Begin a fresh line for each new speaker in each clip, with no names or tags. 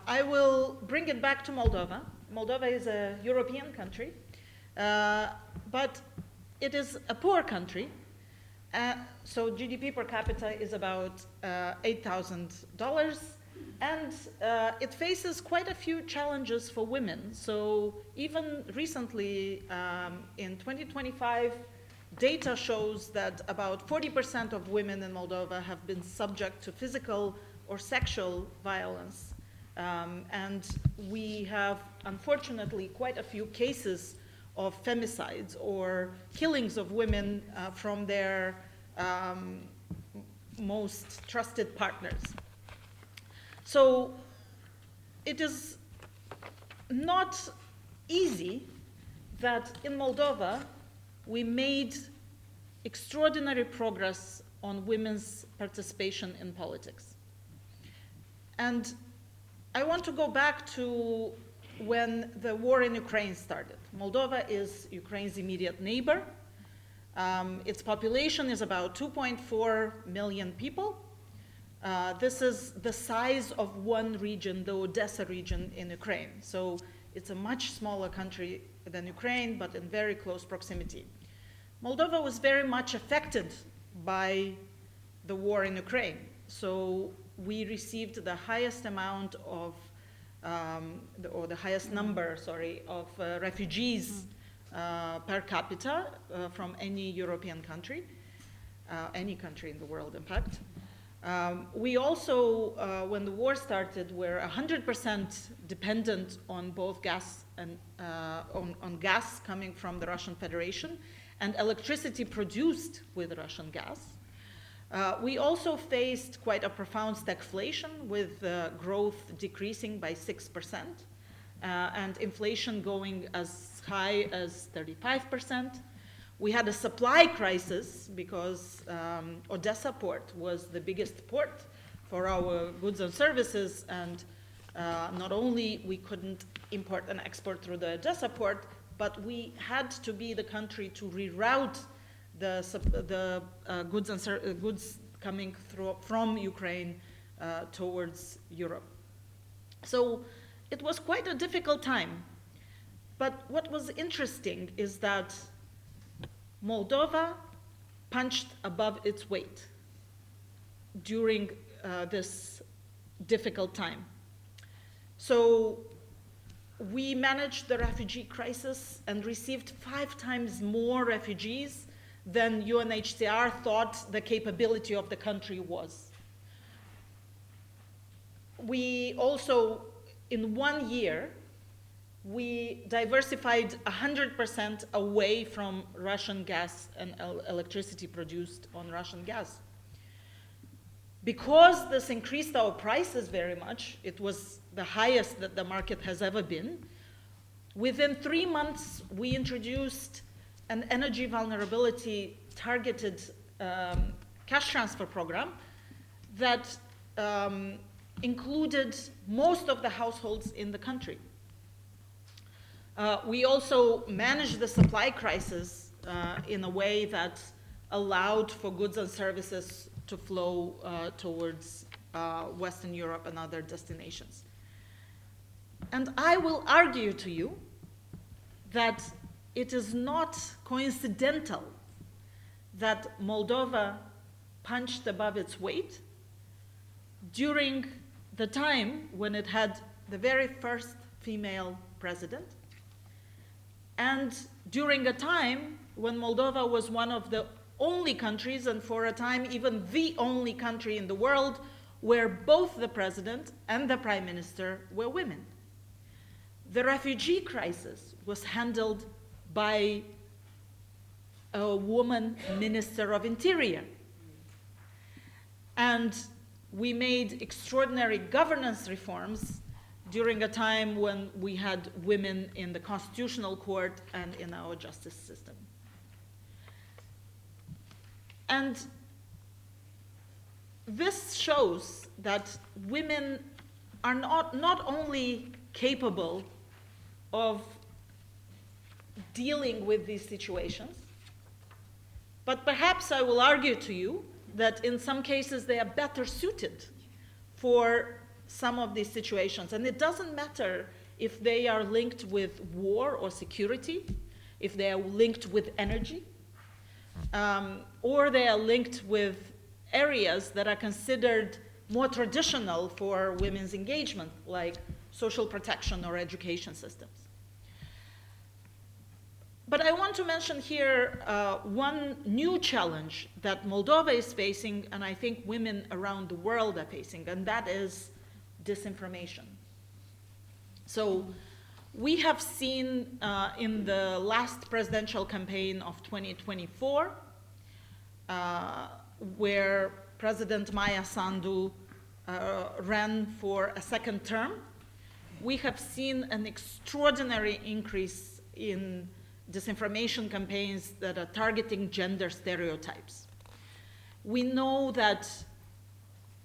I will bring it back to Moldova. Moldova is a European country, but it is a poor country. So GDP per capita is about $8,000, and it faces quite a few challenges for women. So even recently, in 2025, data shows that about 40% of women in Moldova have been subject to physical or sexual violence. And we have, unfortunately, quite a few cases of femicides or killings of women from their most trusted partners. So it is not easy that in Moldova we made extraordinary progress on women's participation in politics. And I want to go back to when the war in Ukraine started. Moldova is Ukraine's immediate neighbor. Its population is about 2.4 million people. This is the size of one region, the Odessa region in Ukraine. So it's a much smaller country than Ukraine, but in very close proximity. Moldova was very much affected by the war in Ukraine. So we received the highest amount of, or the highest number, sorry, of refugees per capita from any European country, any country in the world, in fact. We also, when the war started, were 100% dependent on both gas and on gas coming from the Russian Federation and electricity produced with Russian gas. We also faced quite a profound stagflation, with growth decreasing by 6% and inflation going as high as 35%. We had a supply crisis because Odessa port was the biggest port for our goods and services, and not only we couldn't import and export through the Odessa port, but we had to be the country to reroute the goods coming through from Ukraine towards Europe. So it was quite a difficult time. But what was interesting is that Moldova punched above its weight during this difficult time. So we managed the refugee crisis and received 5 times more refugees than UNHCR thought the capability of the country was. We also, in 1 year, we diversified 100% away from Russian gas and electricity produced on Russian gas. Because this increased our prices very much, it was the highest that the market has ever been. Within 3 months, we introduced an energy vulnerability targeted cash transfer program that included most of the households in the country. We also managed the supply crisis in a way that allowed for goods and services to flow towards Western Europe and other destinations. And I will argue to you that it is not coincidental that Moldova punched above its weight during the time when it had the very first female president, and during a time when Moldova was one of the only countries, and for a time even the only country in the world, where both the president and the prime minister were women. The refugee crisis was handled by a woman minister of interior. And we made extraordinary governance reforms during a time when we had women in the constitutional court and in our justice system. And this shows that women are not only capable of dealing with these situations, but perhaps I will argue to you that in some cases they are better suited for some of these situations. And it doesn't matter if they are linked with war or security, if they are linked with energy, or they are linked with areas that are considered more traditional for women's engagement, like social protection or education systems. But I want to mention here one new challenge that Moldova is facing, and I think women around the world are facing, and that is disinformation. So we have seen in the last presidential campaign of 2024, where President Maya Sandu ran for a second term, we have seen an extraordinary increase in disinformation campaigns that are targeting gender stereotypes. We know that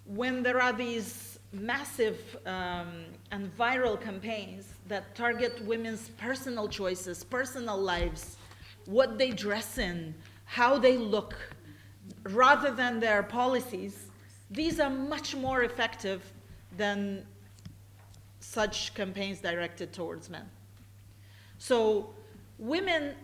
when there are these massive and viral campaigns that target women's personal choices, personal lives, what they dress in, how they look, rather than their policies, these are much more effective than such campaigns directed towards men. So women,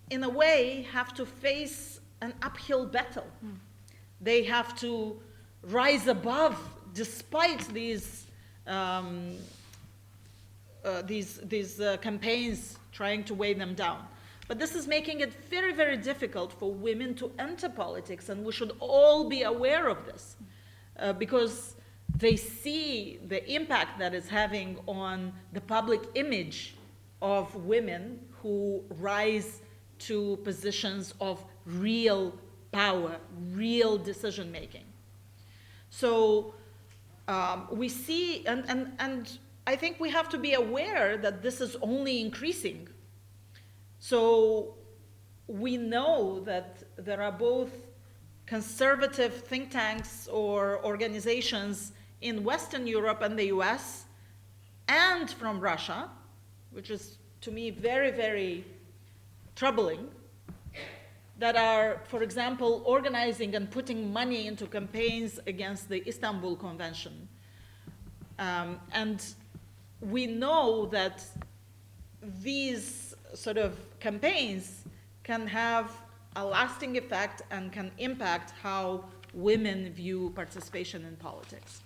in a way, have to face an uphill battle. They have to rise above, despite these campaigns trying to weigh them down. But this is making it very, very difficult for women to enter politics, and we should all be aware of this, because they see the impact that it's having on the public image of women who rise to positions of real power, real decision making. So we see, and I think we have to be aware that this is only increasing. So we know that there are both conservative think tanks or organizations in Western Europe and the US, and from Russia, which is to me very, very troubling, that are, for example, organizing and putting money into campaigns against the Istanbul Convention. And we know that these sort of campaigns can have a lasting effect and can impact how women view participation in politics.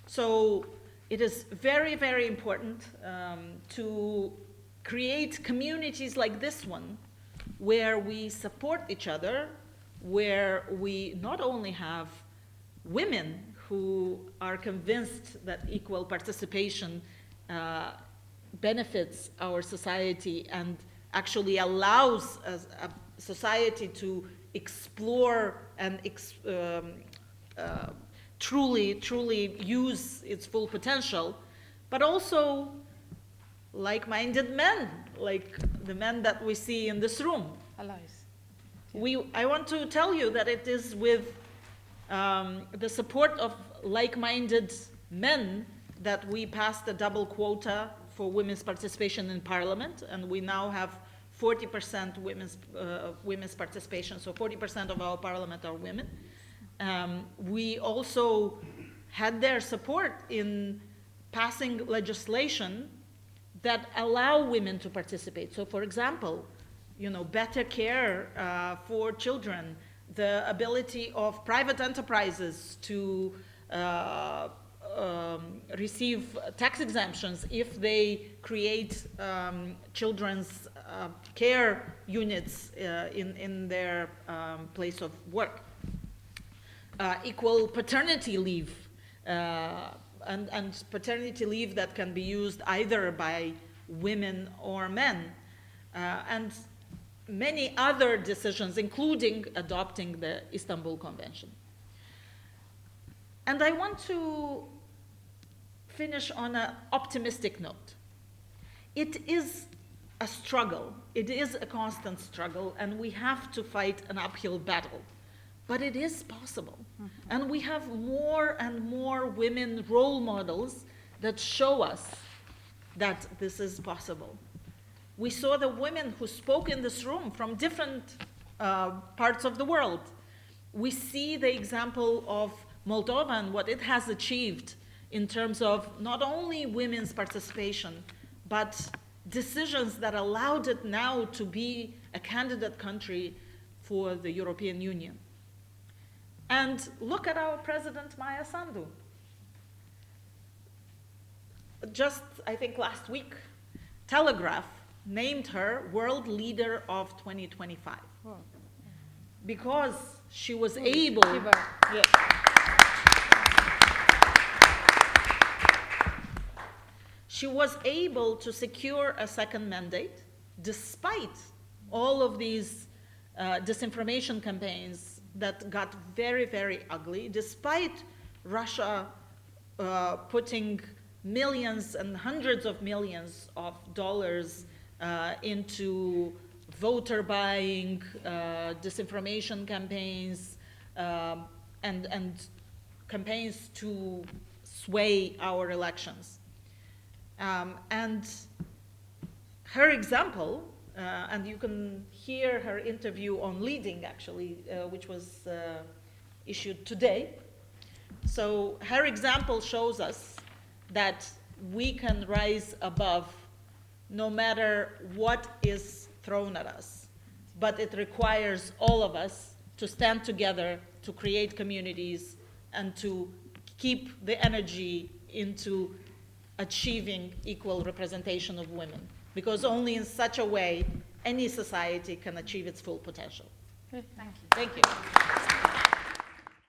So it is very, very important to create communities like this one, where we support each other, where we not only have women who are convinced that equal participation benefits our society and actually allows a society to explore and truly use its full potential, but also like-minded men, like the men that we see in this room.
Allies.
I want to tell you that it is with the support of like-minded men that we passed a double quota for women's participation in parliament, and we now have 40% women's participation, so 40% of our parliament are women. We also had their support in passing legislation that allow women to participate. So for example, better care for children, the ability of private enterprises to receive tax exemptions if they create children's care units in their place of work. Equal paternity leave, and paternity leave that can be used either by women or men, and many other decisions, including adopting the Istanbul Convention. And I want to finish on an optimistic note. It is a struggle. It is a constant struggle, and we have to fight an uphill battle. But it is possible. Mm-hmm. And we have more and more women role models that show us that this is possible. We saw the women who spoke in this room from different parts of the world. We see the example of Moldova and what it has achieved in terms of not only women's participation, but decisions that allowed it now to be a candidate country for the European Union. And look at our president, Maya Sandu. Just, I think last week, Telegraph named her World Leader of 2025.
Oh.
Because she was able... Yeah. She was able to secure a second mandate despite all of these disinformation campaigns that got very, very ugly, despite Russia putting millions and hundreds of millions of dollars into voter buying, disinformation campaigns, and campaigns to sway our elections. And her example, and you can hear her interview on Leading, actually, which was issued today. So her example shows us that we can rise above no matter what is thrown at us. But it requires all of us to stand together, to create communities, and to keep the energy into achieving equal representation of women. Because only in such a way any society can achieve its full potential.
Thank you.
Thank you.